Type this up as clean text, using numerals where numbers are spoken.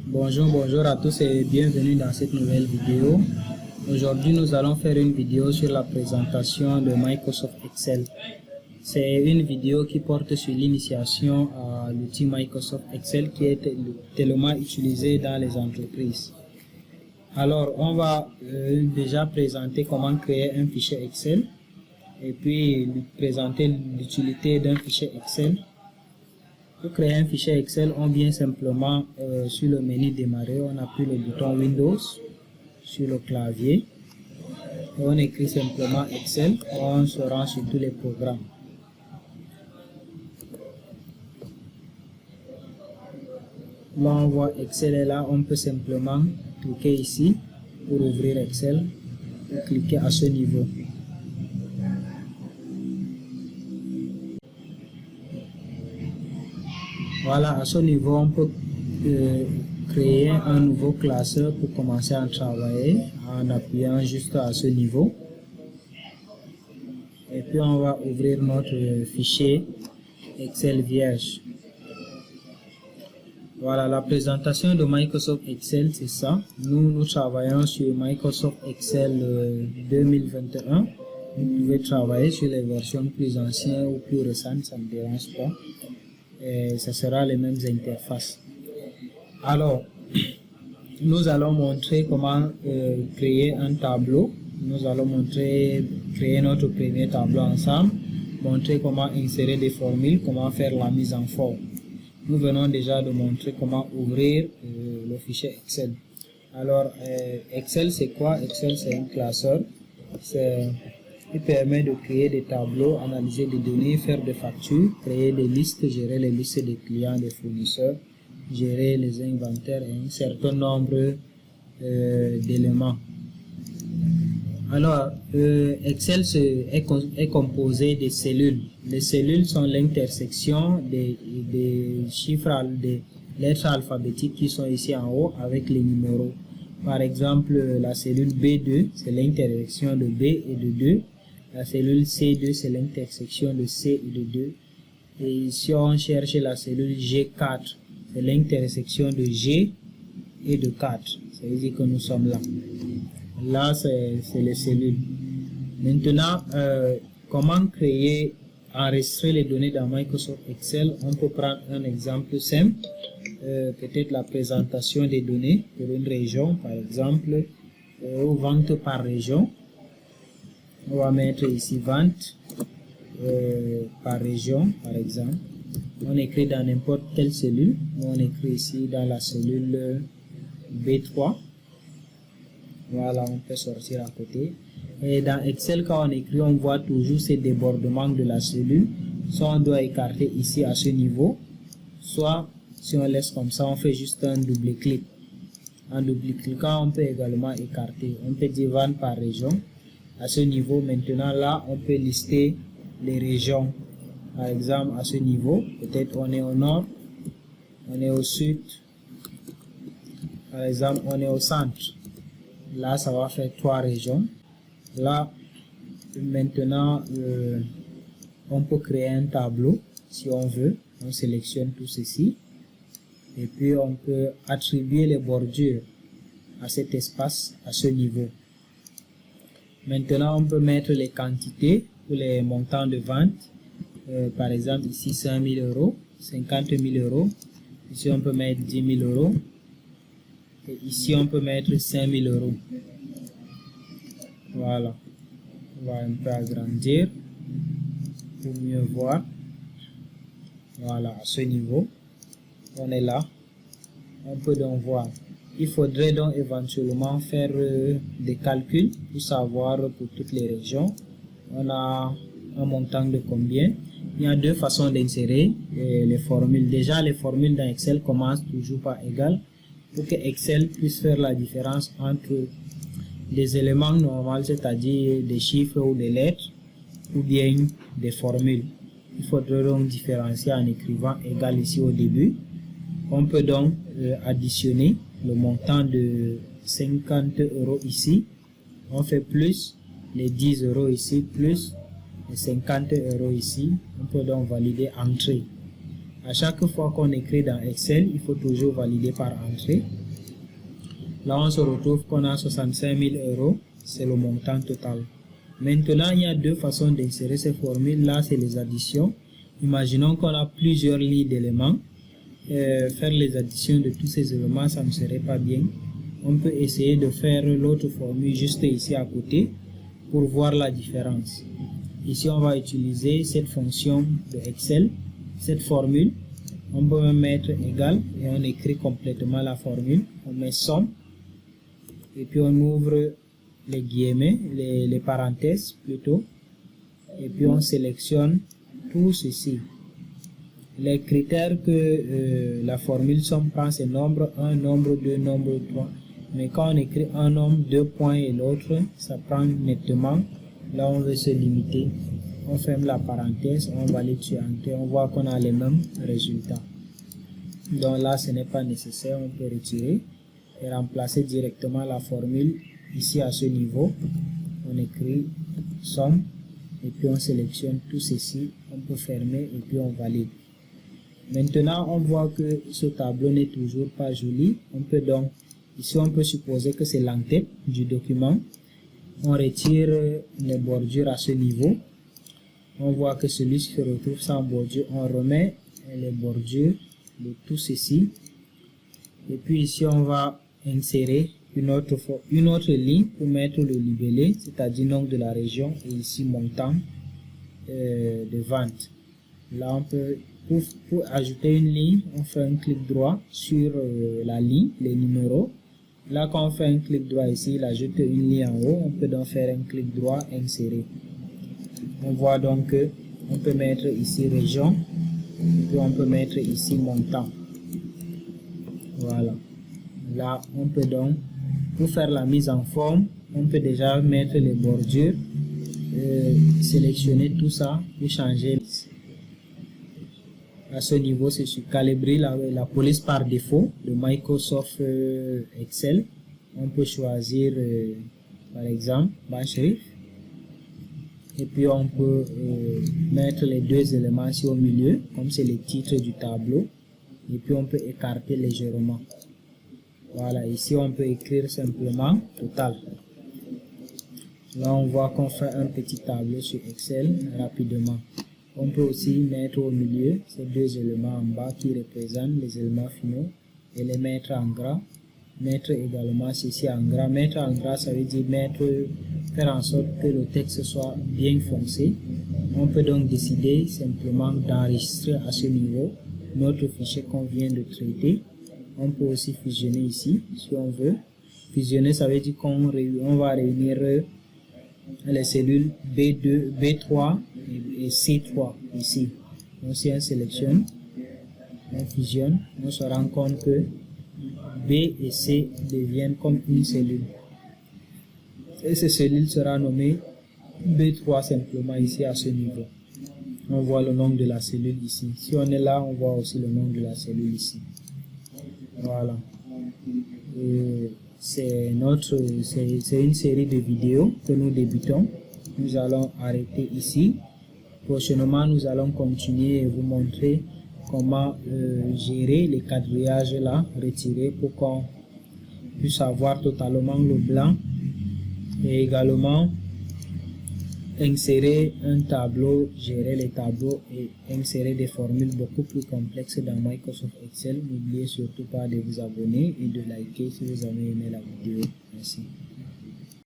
Bonjour à tous et bienvenue dans cette nouvelle vidéo. Aujourd'hui, nous allons faire une vidéo sur la présentation de Microsoft Excel. C'est une vidéo qui porte sur l'initiation à l'outil Microsoft Excel qui est tellement utilisé dans les entreprises. Alors, on va déjà présenter comment créer un fichier Excel et puis présenter l'utilité d'un fichier Excel. Pour créer un fichier Excel, on vient simplement sur le menu démarrer, on appuie le bouton Windows sur le clavier et on écrit simplement Excel, on se rend sur tous les programmes. Là on voit Excel est là, on peut simplement cliquer ici pour ouvrir Excel et cliquer à ce niveau. Voilà, à ce niveau, on peut créer un nouveau classeur pour commencer à travailler en appuyant juste à ce niveau. Et puis, on va ouvrir notre fichier Excel vierge. Voilà, la présentation de Microsoft Excel, c'est ça. Nous travaillons sur Microsoft Excel 2021. Vous pouvez travailler sur les versions plus anciennes ou plus récentes, ça ne me dérange pas. Et ce sera les mêmes interfaces. Alors, nous allons montrer comment créer un tableau. Nous allons créer notre premier tableau ensemble, montrer comment insérer des formules, comment faire la mise en forme. Nous venons déjà de montrer comment ouvrir le fichier Excel. Alors, Excel c'est quoi? Excel c'est un classeur. Il permet de créer des tableaux, analyser des données, faire des factures, créer des listes, gérer les listes des clients, des fournisseurs, gérer les inventaires et un certain nombre d'éléments. Alors, Excel est composé de cellules. Les cellules sont l'intersection des chiffres, des lettres alphabétiques qui sont ici en haut avec les numéros. Par exemple, la cellule B2, c'est l'intersection de B et de 2. La cellule C2, c'est l'intersection de C et de 2. Et si on cherche la cellule G4, c'est l'intersection de G et de 4. Ça veut dire que nous sommes là. Là, c'est les cellules. Maintenant, comment enregistrer les données dans Microsoft Excel? On peut prendre un exemple simple. Peut-être la présentation des données pour une région, par exemple, ou vente par région. On va mettre ici vente par région, par exemple. On écrit dans n'importe quelle cellule. On écrit ici dans la cellule B3. Voilà, on peut sortir à côté. Et dans Excel, quand on écrit, on voit toujours ces débordements de la cellule. Soit on doit écarter ici à ce niveau, soit si on laisse comme ça, on fait juste un double-clic. En double-cliquant, on peut également écarter. On peut dire vente par région. À ce niveau, maintenant, là, on peut lister les régions. Par exemple, à ce niveau, peut-être on est au nord, on est au sud, par exemple, on est au centre. Là, ça va faire 3 régions. Là, maintenant, on peut créer un tableau, si on veut. On sélectionne tout ceci. Et puis, on peut attribuer les bordures à cet espace, à ce niveau. Maintenant, on peut mettre les quantités ou les montants de vente. Par exemple, ici, 5 000 euros, 50 000 euros. Ici, on peut mettre 10 000 euros. Et ici, on peut mettre 5 000 euros. Voilà. On va un peu agrandir pour mieux voir. Voilà, à ce niveau. On est là. On peut donc voir. Il faudrait donc éventuellement faire des calculs pour savoir pour toutes les régions. On a un montant de combien. Il y a deux façons d'insérer les formules. Déjà, les formules dans Excel commencent toujours par égal pour que Excel puisse faire la différence entre des éléments normaux, c'est-à-dire des chiffres ou des lettres, ou bien des formules. Il faudrait donc différencier en écrivant égal ici au début. On peut donc additionner le montant de 50 euros ici. On fait plus les 10 euros ici, plus les 50 euros ici. On peut donc valider entrée. À chaque fois qu'on écrit dans Excel, il faut toujours valider par entrée. Là, on se retrouve qu'on a 65 000 euros, c'est le montant total. Maintenant, il y a deux façons d'insérer ces formules. Là, c'est les additions. Imaginons qu'on a plusieurs lignes d'éléments. Faire les additions de tous ces éléments, ça ne serait pas bien. On peut essayer de faire l'autre formule juste ici à côté pour voir la différence. Ici, on va utiliser cette fonction de Excel, cette formule. On peut mettre égal et on écrit complètement la formule. On met somme et puis on ouvre les guillemets, les parenthèses plutôt. Et puis on sélectionne tout ceci. Les critères que la formule somme prend, c'est nombre 1, nombre 2, nombre 3. Mais quand on écrit un nombre, 2 points et l'autre, ça prend nettement. Là, on veut se limiter. On ferme la parenthèse, on valide sur Enter, on voit qu'on a les mêmes résultats. Donc là, ce n'est pas nécessaire, on peut retirer et remplacer directement la formule ici à ce niveau. On écrit somme et puis on sélectionne tout ceci, on peut fermer et puis on valide. Maintenant, on voit que ce tableau n'est toujours pas joli. On peut donc, ici on peut supposer que c'est l'entête du document. On retire les bordures à ce niveau. On voit que celui-ci se retrouve sans bordure. On remet les bordures de tout ceci. Et puis ici, on va insérer une autre ligne pour mettre le libellé, c'est-à-dire nom de la région, et ici montant de vente. Là, on peut, pour ajouter une ligne, on fait un clic droit sur la ligne, les numéros. Là, quand on fait un clic droit ici, il ajoute une ligne en haut. On peut donc faire un clic droit, insérer. On voit donc que on peut mettre ici région, et puis on peut mettre ici montant. Voilà. Là, on peut donc, pour faire la mise en forme, on peut déjà mettre les bordures, sélectionner tout ça pour changer. À ce niveau, c'est sur calibrer la police par défaut de Microsoft Excel. On peut choisir, par exemple, Bancherif. Et puis, on peut mettre les deux éléments ici au milieu, comme c'est le titre du tableau. Et puis, on peut écarter légèrement. Voilà, ici, on peut écrire simplement total. Là, on voit qu'on fait un petit tableau sur Excel rapidement. On peut aussi mettre au milieu ces deux éléments en bas qui représentent les éléments finaux et les mettre en gras. Mettre également ceci en gras. Mettre en gras, ça veut dire faire en sorte que le texte soit bien foncé. On peut donc décider simplement d'enregistrer à ce niveau notre fichier qu'on vient de traiter. On peut aussi fusionner ici si on veut. Fusionner, ça veut dire qu'on va réunir les cellules B2, B3 et C3 ici. Donc si on sélectionne, on fusionne, on se rend compte que B et C deviennent comme une cellule. Et cette cellule sera nommée B3 simplement ici à ce niveau. On voit le nom de la cellule ici. Si on est là, on voit aussi le nom de la cellule ici. Voilà. C'est une série de vidéos que nous débutons. Nous allons arrêter ici. Prochainement, nous allons continuer et vous montrer comment gérer les quadrillages là, retirer pour qu'on puisse avoir totalement le blanc et également insérer un tableau, gérer les tableaux et insérer des formules beaucoup plus complexes dans Microsoft Excel. N'oubliez surtout pas de vous abonner et de liker si vous avez aimé la vidéo. Merci.